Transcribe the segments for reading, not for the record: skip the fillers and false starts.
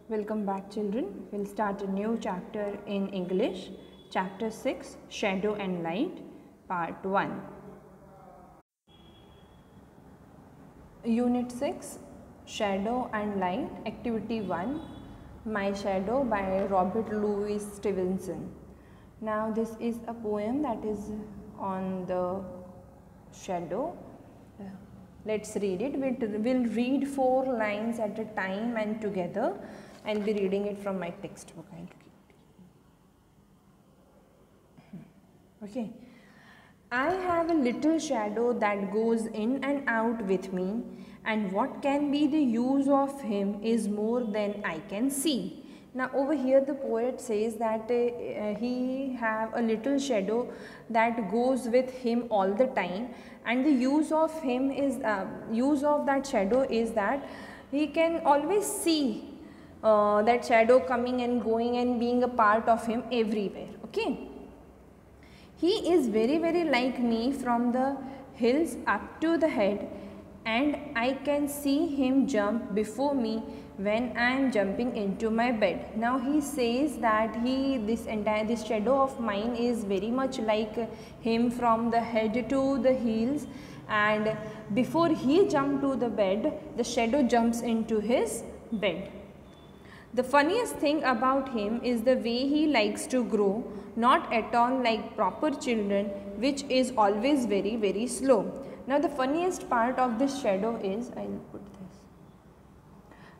Welcome back, children. We'll start a new chapter in English. Chapter 6, Shadow and Light, Part 1. Unit 6, Shadow and Light, Activity 1, My Shadow by Robert Louis Stevenson. Now this is a poem that is on the shadow. Let's read it. We'll read 4 lines at a time and together. I'll be reading it from my textbook. Okay. I have a little shadow that goes in and out with me, and what can be the use of him is more than I can see. Now over here the poet says that he have a little shadow that goes with him all the time, and the use of him is use of that shadow is that he can always see that shadow coming and going and being a part of him everywhere. Okay. He is very like me from the hills up to the head, and I can see him jump before me when I am jumping into my bed. Now he says that this shadow of mine is very much like him from the head to the heels, and before he jump to the bed, the shadow jumps into his bed. The funniest thing about him is the way he likes to grow, not at all like proper children, which is always very slow. Now the funniest part of this shadow is, I'll put this.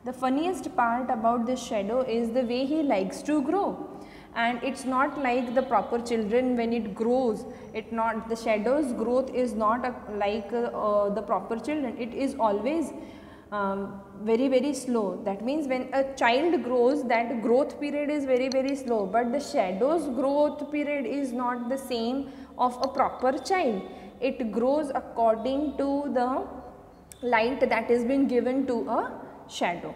The funniest part about this shadow is the way he likes to grow. And it's not like the proper children when it grows. The shadow's growth is not like the proper children. It is always very slow. That means when a child grows, that growth period is very slow, but the shadow's growth period is not the same of a proper child. It grows according to the light that has been given to a shadow,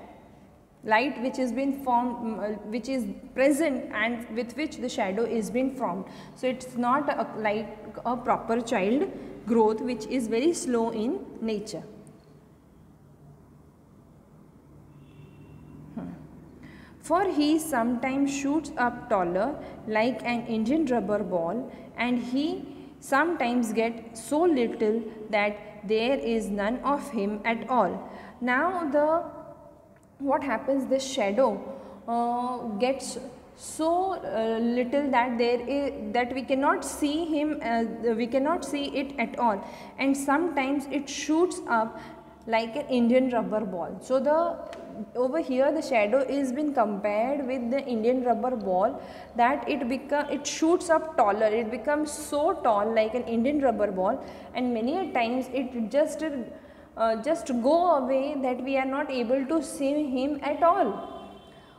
light which has been formed, which is present and with which the shadow is been formed. So it's not like a proper child growth, which is very slow in nature. For he sometimes shoots up taller like an Indian rubber ball, and he sometimes gets so little that there is none of him at all. Now what happens, the shadow gets so little that that we cannot see him, we cannot see it at all, and sometimes it shoots up like an Indian rubber ball. So over here the shadow is been compared with the Indian rubber ball, that it shoots up taller, it becomes so tall like an Indian rubber ball, and many a times it just go away that we are not able to see him at all.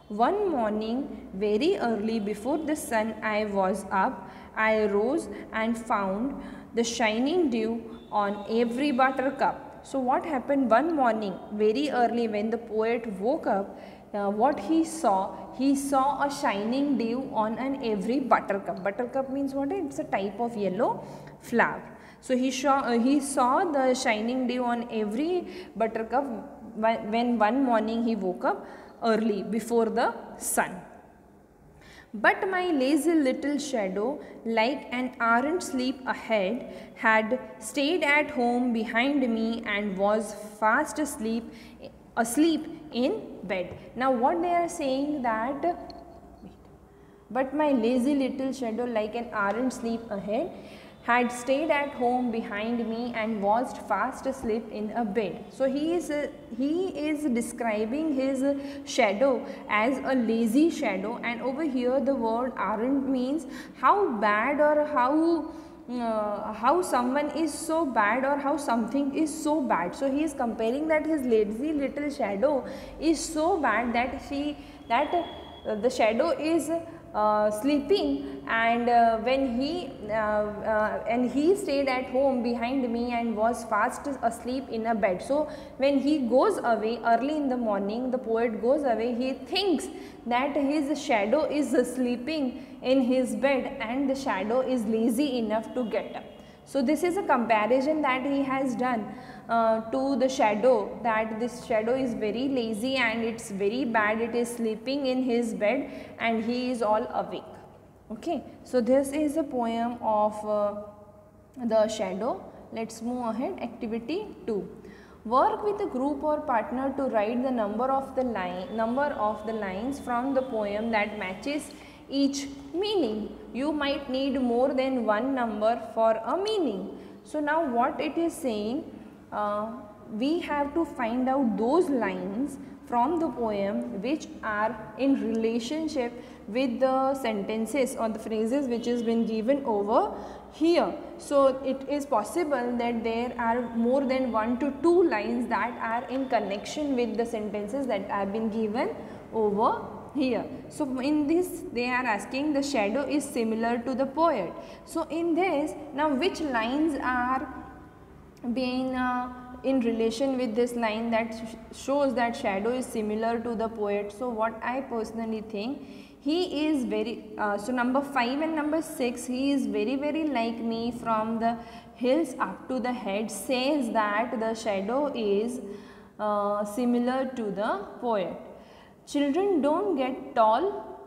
One morning very early before the sun I was up, I rose and found the shining dew on every buttercup. So what happened one morning very early when the poet woke up, what he saw a shining dew on every buttercup. Buttercup means what? It's a type of yellow flower. So he saw the shining dew on every buttercup when one morning he woke up early before the sun. But my lazy little shadow, like an errant sleep ahead, had stayed at home behind me and was fast asleep in bed. Now what they are saying that, but my lazy little shadow, like an errant sleep ahead, had stayed at home behind me and was fast asleep in a bed. So he is describing his shadow as a lazy shadow, and over here the word errant means how bad or how someone is so bad or how something is so bad. So he is comparing that his lazy little shadow is so bad that the shadow is sleeping, and when he stayed at home behind me and was fast asleep in a bed. So when he goes away early in the morning, the poet goes away, he thinks that his shadow is sleeping in his bed and the shadow is lazy enough to get up. So this is a comparison that he has done. to the shadow that this shadow is very lazy and it's very bad, it is sleeping in his bed and he is all awake. Okay, so this is a poem of the shadow. Let's move ahead. Activity 2. Work with a group or partner to write the number of the lines from the poem that matches each meaning. You might need more than one number for a meaning. So now what it is saying, we have to find out those lines from the poem which are in relationship with the sentences or the phrases which has been given over here. So it is possible that there are more than 1 to 2 lines that are in connection with the sentences that have been given over here. So in this they are asking the shadow is similar to the poet. So in this, now which lines are being in relation with this line that shows that shadow is similar to the poet? So what I personally think, he is very, so number 5 and number 6, he is very like me from the hills up to the head, says that the shadow is similar to the poet. Children don't get tall,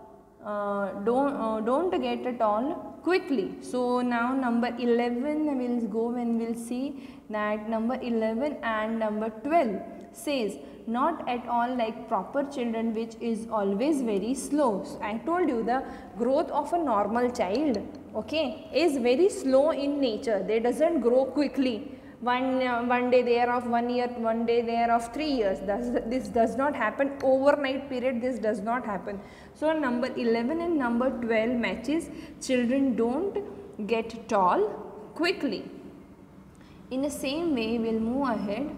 don't get tall quickly. So now number 11 will go and we'll see that number 11 and number 12 says not at all like proper children, which is always very slow. So I told you the growth of a normal child, okay, is very slow in nature. They doesn't grow quickly. One day they are of 1 year, one day they are of 3 years. This does not happen overnight period. This does not happen. So number 11 and number 12 matches. Children don't get tall quickly. In the same way, we'll move ahead.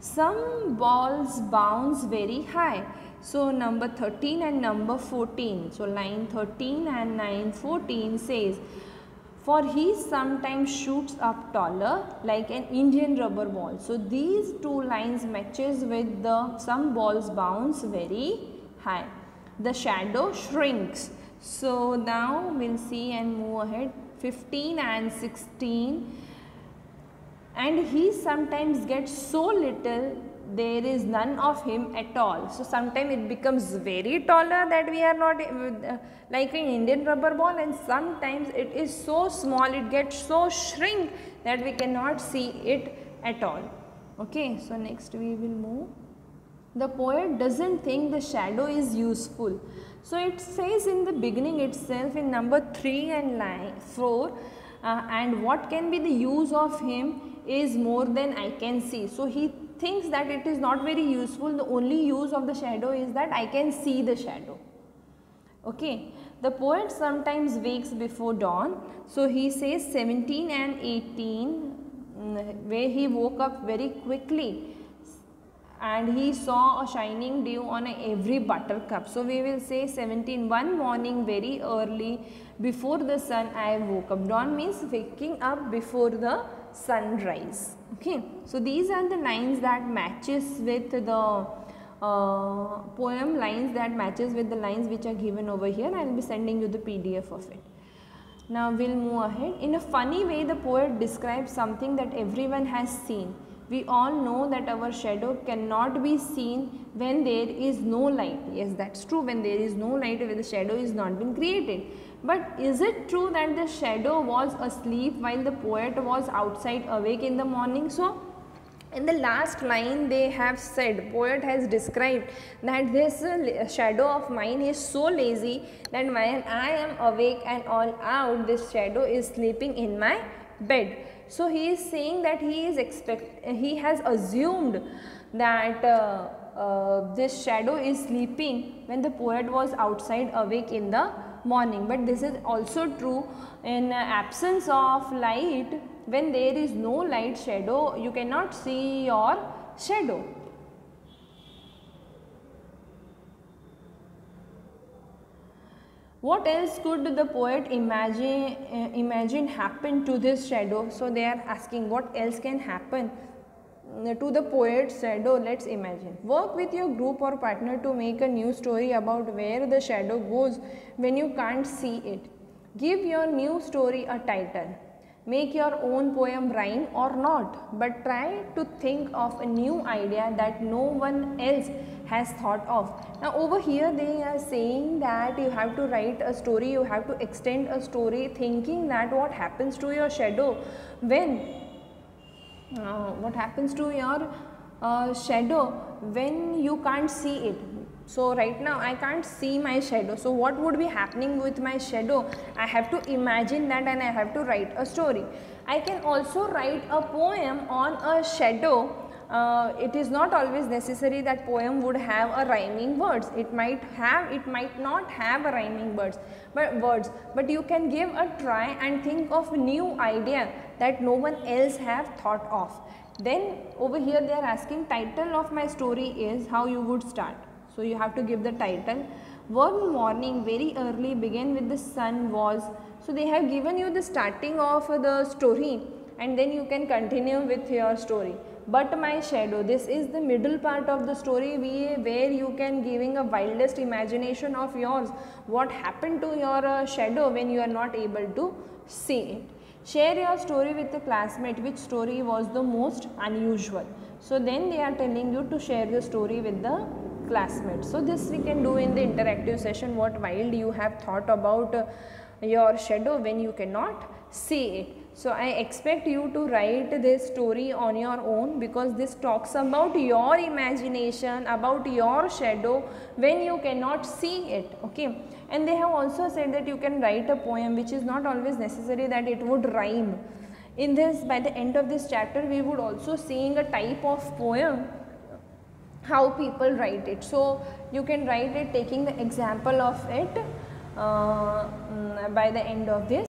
Some balls bounce very high. So number 13 and number 14. So line 13 and line 14 says, for he sometimes shoots up taller like an Indian rubber ball. So these two lines matches with the some balls bounce very high. The shadow shrinks. So now we'll see and move ahead. 15 and 16. And he sometimes gets so little, there is none of him at all. So sometimes it becomes very taller that we are not like an Indian rubber ball, and sometimes it is so small, it gets so shrink that we cannot see it at all. Okay, so next we will move. The poet doesn't think the shadow is useful. So it says in the beginning itself in number 3 and line 4, and what can be the use of him is more than I can see. So he thinks that it is not very useful. The only use of the shadow is that I can see the shadow. Okay, the poet sometimes wakes before dawn. So he says 17 and 18 where he woke up very quickly and he saw a shining dew on every buttercup. So we will say 17, one morning very early before the sun I woke up. Dawn means waking up before the sunrise. Okay, so these are the lines that matches with the poem lines that matches with the lines which are given over here. I will be sending you the PDF of it. Now we'll move ahead. In a funny way, the poet describes something that everyone has seen. We all know that our shadow cannot be seen when there is no light. Yes, that's true. When there is no light, where the shadow is not been created. But is it true that the shadow was asleep while the poet was outside awake in the morning? So in the last line they have said, poet has described that this shadow of mine is so lazy that when I am awake and all out, this shadow is sleeping in my bed. So he is saying that he has assumed that this shadow is sleeping when the poet was outside awake in the morning. But this is also true in absence of light. When there is no light, shadow, you cannot see your shadow. What else could the poet imagine happen to this shadow? So they are asking what else can happen to the poet's shadow. Let's imagine. Work with your group or partner to make a new story about where the shadow goes when you can't see it. Give your new story a title. Make your own poem rhyme or not, but try to think of a new idea that no one else has thought of. Now over here they are saying that you have to write a story, you have to extend a story thinking that what happens to your shadow when when you can't see it. So right now I can't see my shadow, so what would be happening with my shadow? I have to imagine that and I have to write a story. I can also write a poem on a shadow. It is not always necessary that poem would have a rhyming words. It might not have a rhyming words, but you can give a try and think of a new idea that no one else have thought of. Then over here they are asking, title of my story is, how you would start. So you have to give the title. One morning very early began with the sun was. So they have given you the starting of the story and then you can continue with your story. But my shadow, this is the middle part of the story where you can giving a wildest imagination of yours. What happened to your shadow when you are not able to see it. Share your story with a classmate. Which story was the most unusual? So then they are telling you to share your story with the classmates. So this we can do in the interactive session. What wild you have thought about your shadow when you cannot see it. So I expect you to write this story on your own, because this talks about your imagination, about your shadow when you cannot see it. Okay, and they have also said that you can write a poem, which is not always necessary that it would rhyme. In this, by the end of this chapter, we would also seeing a type of poem, how people write it. So you can write it taking the example of it by the end of this